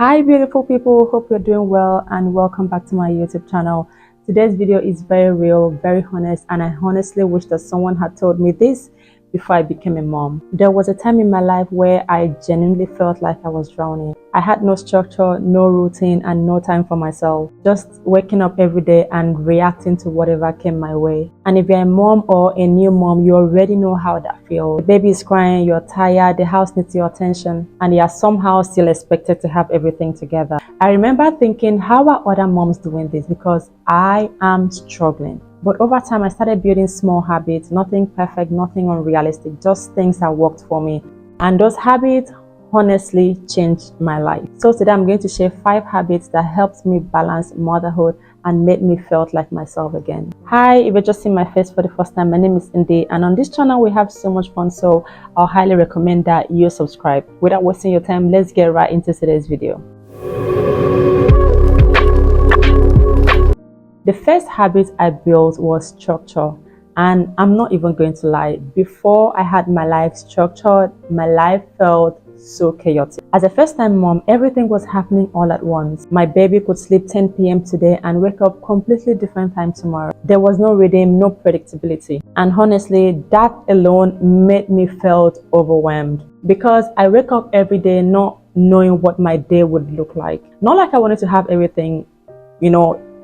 Hi beautiful people, hope you're doing well and welcome back to my YouTube channel. Today's video is very real, very honest, and I honestly wish that someone had told me this before I became a mom. There was a time in my life where I genuinely felt like I was drowning. I had no structure, no routine, and no time for myself. Just waking up every day and reacting to whatever came my way. And if you're a mom or a new mom, you already know how that feels. The baby is crying, you're tired, the house needs your attention, and you're somehow still expected to have everything together. I remember thinking, how are other moms doing this? Because I am struggling. But over time, I started building small habits, nothing perfect, nothing unrealistic, just things that worked for me. And those habits honestly changed my life. So today I'm going to share 5 habits that helped me balance motherhood and made me felt like myself again. Hi, if you're just seeing my face for the first time, my name is Indi, and on this channel we have so much fun, so I'll highly recommend that you subscribe. Without wasting your time, let's get right into today's video. The first habit I built was structure, and I'm not even going to lie, before I had my life structured, my life felt so chaotic. As a first-time mom, everything was happening all at once. My baby could sleep 10 p.m. today and wake up completely different time tomorrow. There was no rhythm, no predictability, and honestly, that alone made me felt overwhelmed because I wake up every day not knowing what my day would look like. Not like I wanted to have everything,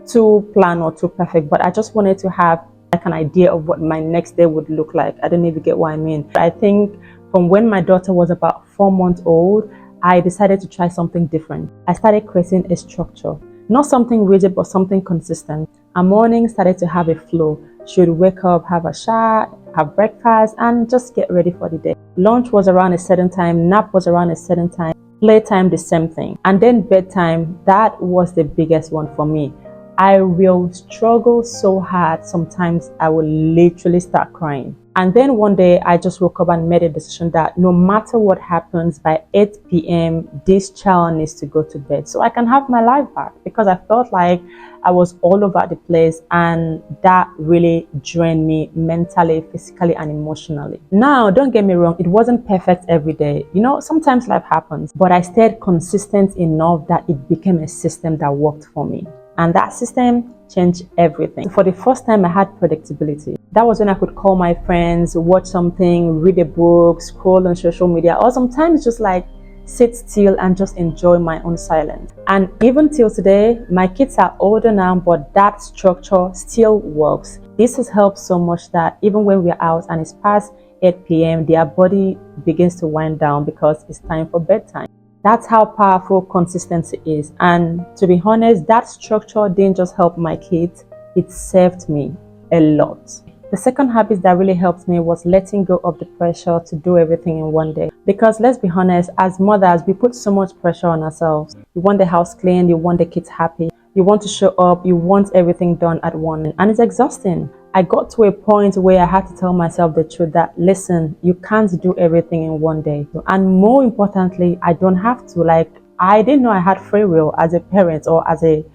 too planned or too perfect, but I just wanted to have like an idea of what my next day would look like. I don't even get what I mean. I think from when my daughter was about 4 months old, I decided to try something different. I started creating a structure, not something rigid, but something consistent. A morning started to have a flow. Should wake up, have a shower, have breakfast, and just get ready for the day. Lunch was around a certain time, nap was around a certain time, playtime the same thing, and then bedtime. That was the biggest one for me. I will struggle so hard. Sometimes I will literally start crying. And then one day I just woke up and made a decision that no matter what happens, by 8 p.m. this child needs to go to bed so I can have my life back, because I felt like I was all over the place, and that really drained me mentally, physically, and emotionally. Now, don't get me wrong, it wasn't perfect every day. Sometimes life happens, but I stayed consistent enough that it became a system that worked for me. And that system changed everything. For the first time, I had predictability. That was when I could call my friends, watch something, read a book, scroll on social media, or sometimes just like sit still and just enjoy my own silence. And even till today, my kids are older now, but that structure still works. This has helped so much that even when we're out and it's past 8 p.m., their body begins to wind down because it's time for bedtime. That's how powerful consistency is. And to be honest, that structure didn't just help my kids, it saved me a lot. The second habit that really helped me was letting go of the pressure to do everything in one day. Because let's be honest, as mothers, we put so much pressure on ourselves. You want the house clean, you want the kids happy, you want to show up, you want everything done at once, and it's exhausting. I got to a point where I had to tell myself the truth that, listen, you can't do everything in one day. And more importantly, I don't have to. I didn't know I had free will as a parent or as a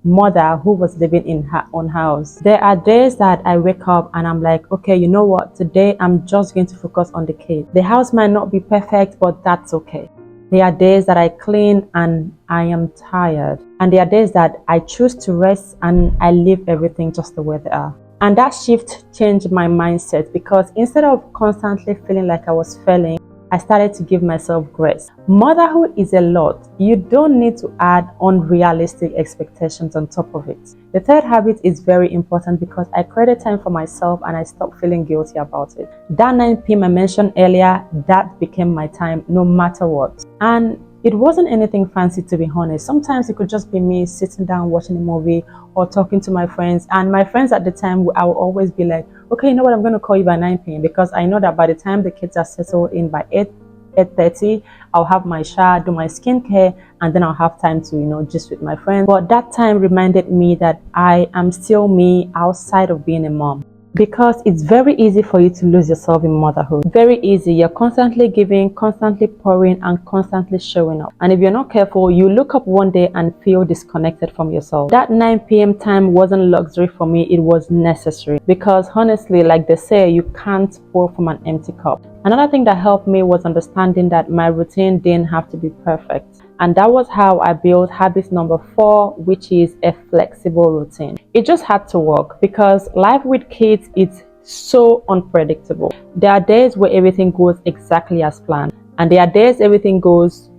mother who was living in her own house. There are days that I wake up and I'm like, okay, you know what? Today I'm just going to focus on the kids. The house might not be perfect, but that's okay. There are days that I clean and I am tired. And there are days that I choose to rest and I leave everything just the way they are. And that shift changed my mindset, because instead of constantly feeling like I was failing, I started to give myself grace. Motherhood is a lot. You don't need to add unrealistic expectations on top of it. The third habit is very important because I created time for myself and I stopped feeling guilty about it. That 9 p.m. I mentioned earlier, that became my time no matter what. And it wasn't anything fancy, to be honest. Sometimes it could just be me sitting down watching a movie or talking to my friends. And my friends at the time, I will always be like, okay, you know what, I'm going to call you by 9 p.m. because I know that by the time the kids are settled in by 8:30, I'll have my shower, do my skincare, and then I'll have time to, just with my friends. But that time reminded me that I am still me outside of being a mom. Because it's very easy for you to lose yourself in motherhood. Very easy. You're constantly giving, constantly pouring, and constantly showing up. And if you're not careful, you look up one day and feel disconnected from yourself. That 9 p.m. time wasn't luxury for me, it was necessary. Because honestly, like they say, you can't pour from an empty cup. Another thing that helped me was understanding that my routine didn't have to be perfect. And that was how I built habit number 4, which is a flexible routine. It just had to work because life with kids is so unpredictable. There are days where everything goes exactly as planned, and there are days everything goes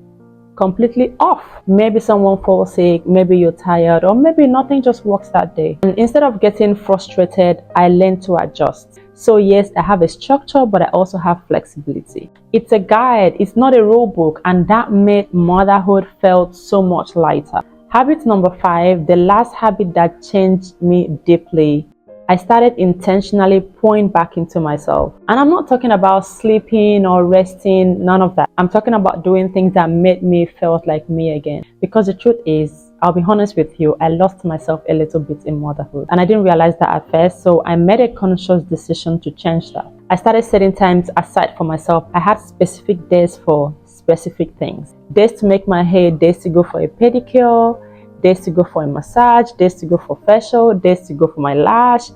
completely off. Maybe someone falls sick, maybe you're tired, or maybe nothing just works that day. And instead of getting frustrated, I learned to adjust. So yes, I have a structure, but I also have flexibility. It's a guide, it's not a rule book, and that made motherhood felt so much lighter. Habit number 5, the last habit that changed me deeply. I started intentionally pouring back into myself. And I'm not talking about sleeping or resting, none of that. I'm talking about doing things that made me feel like me again. Because the truth is, I'll be honest with you, I lost myself a little bit in motherhood. And I didn't realize that at first, so I made a conscious decision to change that. I started setting times aside for myself. I had specific days for specific things. Days to make my hair, days to go for a pedicure, days to go for a massage, days to go for facial, days to go for my lash.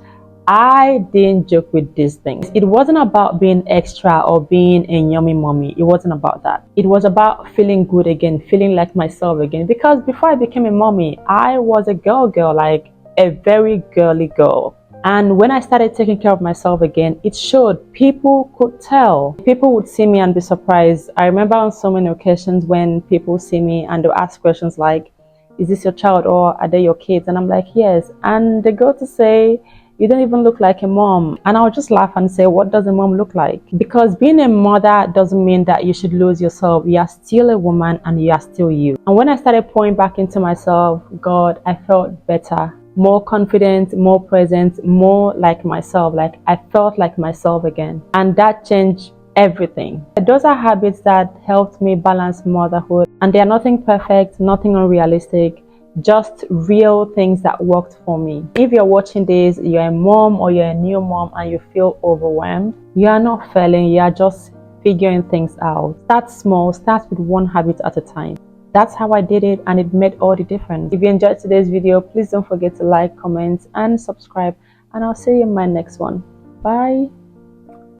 I didn't joke with these things. It wasn't about being extra or being a yummy mommy. It wasn't about that. It was about feeling good again, feeling like myself again. Because before I became a mommy, I was a girl, like a very girly girl. And when I started taking care of myself again, it showed. People could tell. People would see me and be surprised. I remember on so many occasions when people see me and they'll ask questions like, is this your child or are they your kids? And I'm like, yes. And they go to say, you don't even look like a mom. And I'll just laugh and say, what does a mom look like? Because being a mother doesn't mean that you should lose yourself. You are still a woman and you are still you. And when I started pouring back into myself, God, I felt better, more confident, more present, more like myself. Like I felt like myself again. And that changed everything. Those are habits that helped me balance motherhood. And they are nothing perfect, nothing unrealistic, just real things that worked for me. If you're watching this, you're a mom or you're a new mom and you feel overwhelmed, you are not failing, you are just figuring things out. Start small, start with one habit at a time. That's how I did it and it made all the difference. If you enjoyed today's video, please don't forget to like, comment and subscribe, and I'll see you in my next one. Bye.